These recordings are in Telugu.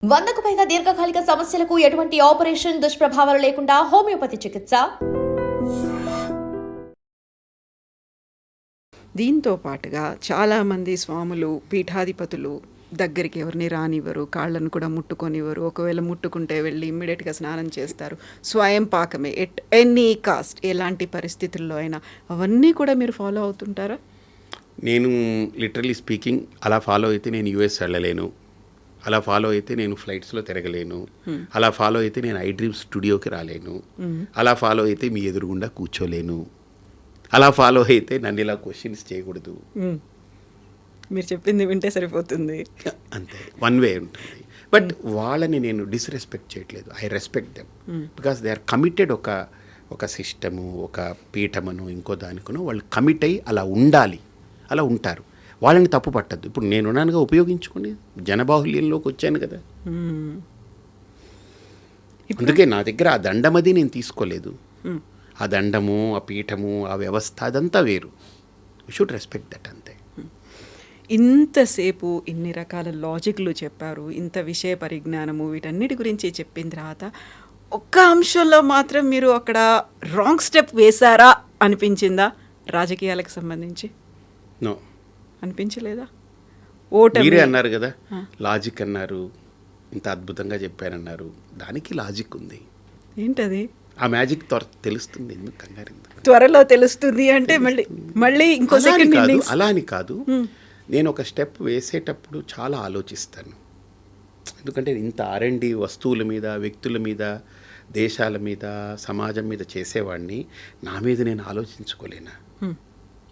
100కు పైగా దీర్ఘకాలిక సమస్యలకు ఎటువంటి ఆపరేషన్ దుష్ప్రభావాలు లేకుండా హోమియోపతి చికిత్స. దీంతో పాటుగా చాలామంది స్వాములు పీఠాధిపతులు దగ్గరికి ఎవరిని రానివ్వరు, కాళ్ళను కూడా ముట్టుకొనివ్వరు. ఒకవేళ ముట్టుకుంటే వెళ్ళి ఇమ్మీడియట్గా స్నానం చేస్తారు. స్వయం పాకమే ఎట్ ఎనీ కాస్ట్, ఎలాంటి పరిస్థితుల్లో అయినా. అవన్నీ కూడా మీరు ఫాలో అవుతుంటారా? నేను లిటరలీ స్పీకింగ్ అలా ఫాలో అయితే నేను యూఎస్ వెళ్ళలేను, అలా ఫాలో అయితే నేను ఫ్లైట్స్లో తిరగలేను, అలా ఫాలో అయితే నేను ఐ డ్రీమ్ స్టూడియోకి రాలేను, అలా ఫాలో అయితే మీ ఎదురుగుండా కూర్చోలేను, అలా ఫాలో అయితే నన్ను ఇలా క్వశ్చన్స్ చేయకూడదు. మీరు చెప్పింది వింటే సరిపోతుంది, అంతే. వన్ వే ఉంటుంది. బట్ వాళ్ళని నేను డిస్రెస్పెక్ట్ చేయట్లేదు. I respect them because they are committed. ఒక సిస్టము, ఒక పీఠమను, ఇంకో దానికను వాళ్ళు కమిట్ అయ్యి అలా ఉండాలి, అలా ఉంటారు. వాళ్ళని తప్పు పట్టద్దు. ఇప్పుడు నేనున్నానుగా, ఉపయోగించుకోండి. జనబాహుల్యంలోకి వచ్చాను కదా. అందుకే నా దగ్గర ఆ దండమది నేను తీసుకోలేదు. ఆ దండము, ఆ పీఠము, ఆ వ్యవస్థ అదంతా వేరు. యూ షుడ్ రెస్పెక్ట్ దట్, అంతే. ఇంతసేపు ఇన్ని రకాల లాజిక్లు చెప్పారు, ఇంత విషయ పరిజ్ఞానము, వీటన్నిటి గురించి చెప్పిన తర్వాత ఒక్క అంశంలో మాత్రం మీరు అక్కడ రాంగ్ స్టెప్ వేశారా అనిపించిందా? రాజకీయాలకు సంబంధించి నో అనిపించలేదా? మీరే అన్నారు కదా, లాజిక్ అన్నారు, ఇంత అద్భుతంగా చెప్పారన్నారు. దానికి లాజిక్ ఉంది. ఏంటది? ఆ మ్యాజిక్ తెలుస్తుంది. ఎందుకు కంగారు? త్వరలో తెలుస్తుంది అంటే మళ్ళీ ఇంకో సెకండ్ ఇన్నింగ్స్. అలా అని కాదు. నేను ఒక స్టెప్ వేసేటప్పుడు చాలా ఆలోచిస్తాను. ఎందుకంటే ఇంత R&D వస్తువుల మీద, వ్యక్తుల మీద, దేశాల మీద, సమాజం మీద చేసేవాడిని నా మీద నేను ఆలోచించుకోలేనా?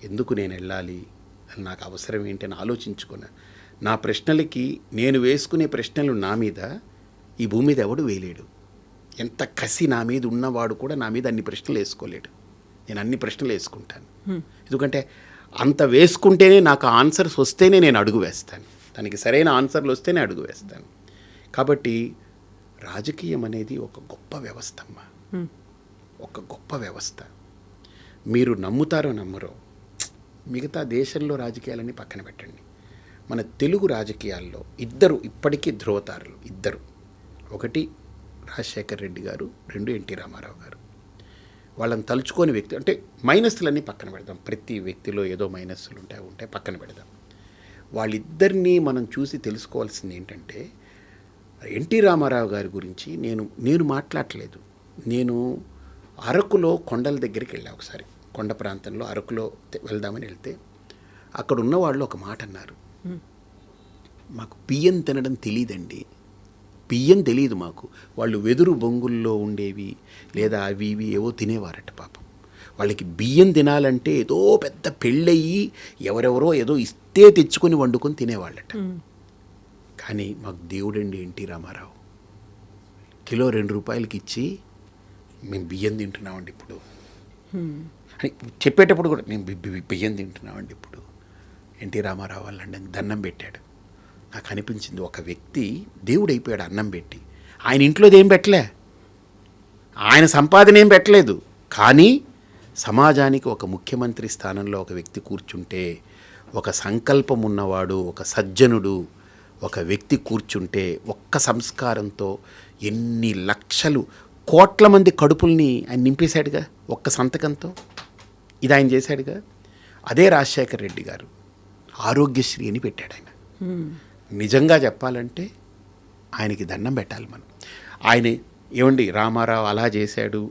ఎందుకు నేను వెళ్ళాలి, నాకు అవసరం ఏంటి అని ఆలోచించుకున్నా. నా ప్రశ్నలకి, నేను వేసుకునే ప్రశ్నలు నా మీద ఈ భూమి మీద ఎవడు వేయలేడు. ఎంత కసి నా మీద ఉన్నవాడు కూడా నా మీద అన్ని ప్రశ్నలు వేసుకోలేడు. నేను అన్ని ప్రశ్నలు వేసుకుంటాను. ఎందుకంటే అంత వేసుకుంటేనే నాకు ఆన్సర్స్ వస్తేనే నేను అడుగు వేస్తాను. దానికి సరైన ఆన్సర్లు వస్తేనే అడుగు వేస్తాను. కాబట్టి రాజకీయం అనేది ఒక గొప్ప వ్యవస్థ అమ్మా, ఒక గొప్ప వ్యవస్థ. మీరు నమ్ముతారో నమ్మరో, మిగతా దేశంలో రాజకీయాలన్నీ పక్కన పెట్టండి. మన తెలుగు రాజకీయాల్లో ఇద్దరు ఇప్పటికీ ధ్రువతారులు. ఇద్దరు, ఒకటి రాజశేఖర్ రెడ్డి గారు, రెండు ఎన్టీ రామారావు గారు. వాళ్ళని తలుచుకోని వ్యక్తి అంటే మైనస్లన్నీ పక్కన పెడదాం. ప్రతి వ్యక్తిలో ఏదో మైనస్లు ఉంటాయి, పక్కన పెడదాం. వాళ్ళిద్దరినీ మనం చూసి తెలుసుకోవాల్సింది ఏంటంటే, ఎన్టీ రామారావు గారి గురించి నేను మాట్లాడలేదు. నేను అరకులో కొండల దగ్గరికి వెళ్ళా ఒకసారి. కొండ ప్రాంతంలో అరకులో వెళ్దామని వెళ్తే అక్కడ ఉన్న వాళ్ళు ఒక మాట అన్నారు, మాకు బియ్యం తినడం తెలియదండి. బియ్యం తెలియదు మాకు. వాళ్ళు వెదురు బొంగుల్లో ఉండేవి లేదా అవి ఇవి ఏవో తినేవారట పాపం. వాళ్ళకి బియ్యం తినాలంటే ఏదో పెద్ద పెళ్ళయ్యి ఎవరెవరో ఏదో ఇస్తే తెచ్చుకొని వండుకొని తినేవాళ్ళట. కానీ మాకు దేవుడండి ఎన్టీ రామారావు. కిలో 2 రూపాయలకి ఇచ్చి మేము బియ్యం తింటున్నామండి ఇప్పుడు అని చెప్పేటప్పుడు కూడా, మేము బియ్యం తింటున్నామండి ఇప్పుడు. ఎన్టీ రామారావు వాళ్ళండి దండం పెట్టాడు. నాకు అనిపించింది, ఒక వ్యక్తి దేవుడైపోయాడు అన్నం పెట్టి. ఆయన ఇంట్లోది ఏం పెట్టలే, ఆయన సంపాదన ఏం పెట్టలేదు. కానీ సమాజానికి ఒక ముఖ్యమంత్రి స్థానంలో ఒక వ్యక్తి కూర్చుంటే, ఒక సంకల్పం ఉన్నవాడు, ఒక సజ్జనుడు ఒక వ్యక్తి కూర్చుంటే, ఒక్క సంస్కారంతో ఎన్ని లక్షలు కోట్ల మంది కడుపుల్ని ఆయన నింపేశాడుగా ఒక్క సంతకంతో. ఇది ఆయన చేశాడుగా. అదే రాజశేఖర్ రెడ్డి గారు ఆరోగ్యశ్రీ అని పెట్టాడు ఆయన. నిజంగా చెప్పాలంటే ఆయనకి దండం పెట్టాలి మనం. ఆయన ఏమండి రామారావు అలా చేశాడు,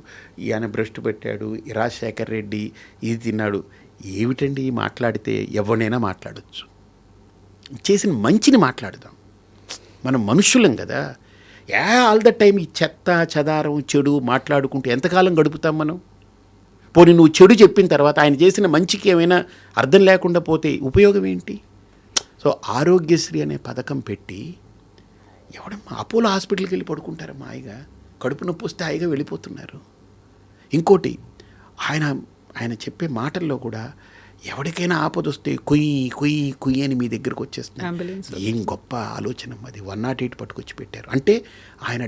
ఈయన భ్రష్టు పెట్టాడు, రాజశేఖర్ రెడ్డి ఇది తిన్నాడు. ఏమిటండి మాట్లాడితే? ఎవరినైనా మాట్లాడచ్చు. చేసిన మంచిని మాట్లాడదాం. మనం మనుషులం కదా. ఆల్ ద టైం ఈ చెత్త చెదారం చెడు మాట్లాడుకుంటూ ఎంతకాలం గడుపుతాం మనం? పోనీ నువ్వు చెడు చెప్పిన తర్వాత ఆయన చేసిన మంచికి ఏమైనా అర్థం లేకుండా పోతే ఉపయోగం ఏంటి? సో ఆరోగ్యశ్రీ అనే పథకం పెట్టి, ఎవడమ్మా అపోలో హాస్పిటల్కి వెళ్ళి పడుకుంటారమ్మా హాయిగా, కడుపు నొప్పి వస్తే హాయిగా వెళ్ళిపోతున్నారు. ఇంకోటి, ఆయన చెప్పే మాటల్లో కూడా ఎవరికైనా ఆపద వస్తే కుయ్యి కుయ్యి కుయ్యి అని మీ దగ్గరకు వచ్చేస్తున్నారు. ఏం గొప్ప ఆలోచన అది. 108 పట్టుకొచ్చి పెట్టారు. అంటే ఆయన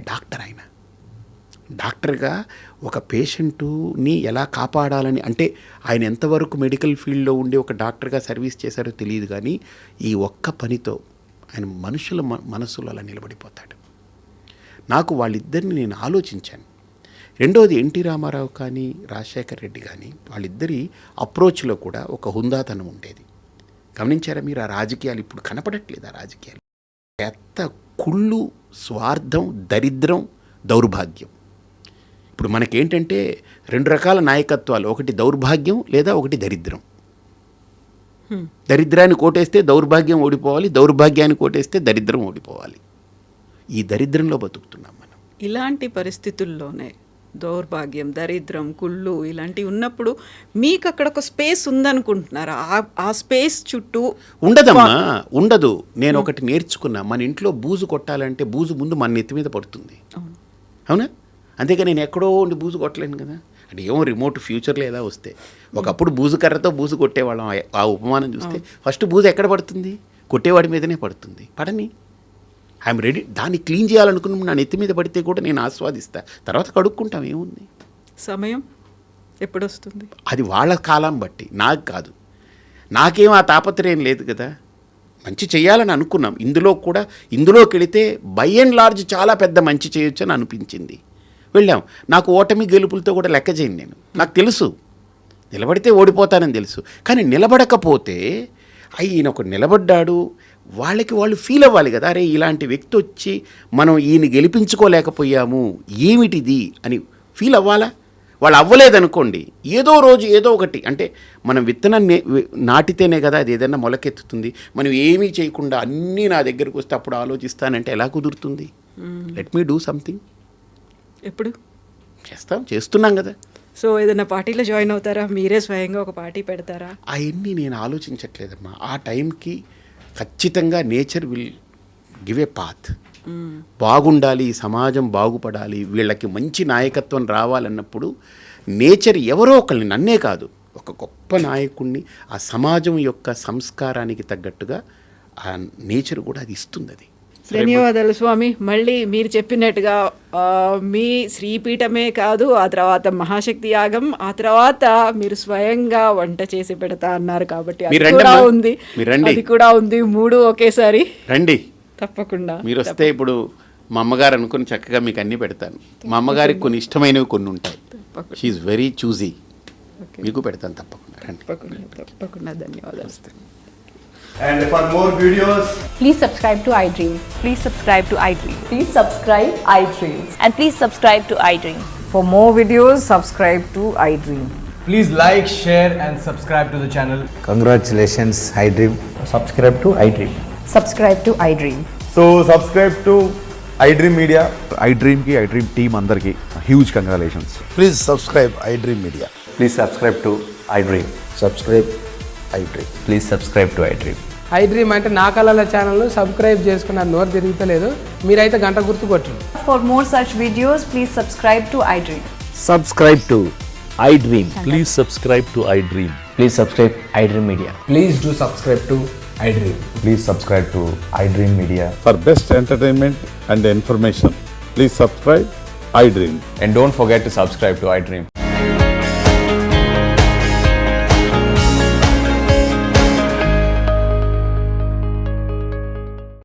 డాక్టర్గా ఒక పేషెంటుని ఎలా కాపాడాలని, అంటే ఆయన ఎంతవరకు మెడికల్ ఫీల్డ్లో ఉండి ఒక డాక్టర్గా సర్వీస్ చేశారో తెలియదు. కానీ ఈ ఒక్క పనితో ఆయన మనుషుల మనసులో అలా నిలబడిపోతాడు. నాకు వాళ్ళిద్దరిని నేను ఆలోచించాను. రెండోది ఎన్టీ రామారావు కానీ రాజశేఖర్ రెడ్డి కానీ వాళ్ళిద్దరి అప్రోచ్లో కూడా ఒక హుందాతనం ఉండేది. గమనించారా మీరు? ఆ రాజకీయాలు ఇప్పుడు కనపడట్లేదు. ఆ రాజకీయాలు ఎంత కుళ్ళు, స్వార్థం, దరిద్రం, దౌర్భాగ్యం. ఇప్పుడు మనకేంటంటే 2 రకాల నాయకత్వాలు, ఒకటి దౌర్భాగ్యం లేదా ఒకటి దరిద్రం. దరిద్రాన్ని కోటేస్తే దౌర్భాగ్యం ఓడిపోవాలి, దౌర్భాగ్యాన్ని కోటేస్తే దరిద్రం ఓడిపోవాలి. ఈ దరిద్రంలో బతుకుతున్నాం మనం. ఇలాంటి పరిస్థితుల్లోనే దౌర్భాగ్యం, దరిద్రం, కుళ్ళు ఇలాంటివి ఉన్నప్పుడు మీకు అక్కడ ఒక స్పేస్ ఉందనుకుంటున్నారా? ఆ స్పేస్ చుట్టూ ఉండదమ్మా, ఉండదు. నేను ఒకటి నేర్చుకున్నా, మన ఇంట్లో బూజు కొట్టాలంటే బూజు ముందు మన నెత్తి మీద పడుతుంది. అవునా? అంతేగా నేను ఎక్కడో ఉండి బూజు కొట్టలేను కదా. అంటే ఏమో రిమోట్ ఫ్యూచర్లో ఎలా వస్తే ఒకప్పుడు బూజు కర్రతో బూజు కొట్టేవాళ్ళం. ఆ ఉపమానం చూస్తే ఫస్ట్ బూజు ఎక్కడ పడుతుంది? కొట్టేవాడి మీదనే పడుతుంది. పడని, ఐఎమ్ రెడీ. దాన్ని క్లీన్ చేయాలనుకున్న నా నెత్తి మీద పడితే కూడా నేను ఆస్వాదిస్తా. తర్వాత కడుక్కుంటాం, ఏముంది. సమయం ఎప్పుడు వస్తుంది? అది వాళ్ళ కాలం బట్టి, నాకు కాదు. నాకేం ఆ తాపత్రయం లేదు కదా. మంచి చేయాలని అనుకున్నాం. ఇందులోకి వెళితే బై అండ్ లార్జ్ చాలా పెద్ద మంచి చేయొచ్చు అని అనిపించింది. వెళ్ళాం. నాకు ఓటమి గెలుపులతో కూడా లెక్క చేయను నేను. నాకు తెలుసు నిలబడితే ఓడిపోతానని తెలుసు. కానీ నిలబడకపోతే ఈయన ఒక నిలబడ్డాడు, వాళ్ళకి వాళ్ళు ఫీల్ అవ్వాలి కదా. అరే ఇలాంటి వ్యక్తి వచ్చి మనం ఈయన గెలిపించుకోలేకపోయాము, ఏమిటిది అని ఫీల్ అవ్వాలా? వాళ్ళు అవ్వలేదనుకోండి, ఏదో రోజు ఏదో ఒకటి, అంటే మనం విత్తనం నాటితేనే కదా అది ఏదైనా మొలకెత్తుతుంది. మనం ఏమీ చేయకుండా అన్నీ నా దగ్గరకు వస్తే అప్పుడు ఆలోచిస్తానంటే ఎలా కుదురుతుంది? Let me do something. ఎప్పుడు చేస్తున్నాం కదా. సో ఏదైనా పార్టీలో జాయిన్ అవుతారా? మీరే స్వయంగా ఒక పార్టీ పెడతారా? అవన్నీ నేను ఆలోచించట్లేదమ్మా. ఆ టైంకి ఖచ్చితంగా nature will give a path. బాగుండాలి, సమాజం బాగుపడాలి, వీళ్ళకి మంచి నాయకత్వం రావాలన్నప్పుడు నేచర్ ఎవరో ఒకళ్ళని, నన్నే కాదు, ఒక గొప్ప నాయకుడిని ఆ సమాజం యొక్క సంస్కారానికి తగ్గట్టుగా ఆ నేచర్ కూడా అది ఇస్తుంది. అది ధన్యవాదాలు స్వామి. మళ్ళీ మీరు చెప్పినట్టుగా మీ శ్రీపీఠమే కాదు, ఆ తర్వాత మహాశక్తి యాగం, ఆ తర్వాత మీరు స్వయంగా వంట చేసి పెడతా అన్నారు కాబట్టి అది కూడా ఉంది, అది కూడా ఉంది. 3 ఒకేసారి రండి. తప్పకుండా మీరు వస్తే ఇప్పుడు మా అమ్మగారు అనుకుని చక్కగా మీకు అన్నీ పెడతాను. మా అమ్మగారికి కొన్ని ఇష్టమైనవి కొన్ని ఉంటాయి. She very choosy. మీకు పెడతాను తప్పకుండా. రండి. తప్పకుండా. ధన్యవాదాలు. And for more videos, please subscribe to iDream. Please subscribe to iDream. Please subscribe iDream. And please subscribe to iDream. For more videos, subscribe to iDream. please like, share and subscribe to the channel. Congratulations, iDream. Subscribe to iDream. Subscribe to iDream. So subscribe to iDream Media. iDream ki iDream team andarki huge congratulations. Please subscribe iDream Media. Please subscribe to iDream. Subscribe iDream. Please subscribe to iDream. iDream అంటే నా కళల ఛానల్ సబ్స్క్రైబ్ చేసుకున్న నోరు తిరుగుతలేదు, మీరైతే గంట గుర్తు కొట్టండి. For more such videos, please subscribe to iDream. Subscribe to iDream. Please subscribe to iDream. Please subscribe iDream Media. Please do subscribe to iDream. Please subscribe to iDream Media. For best entertainment and information, please subscribe iDream. And don't forget to subscribe to iDream.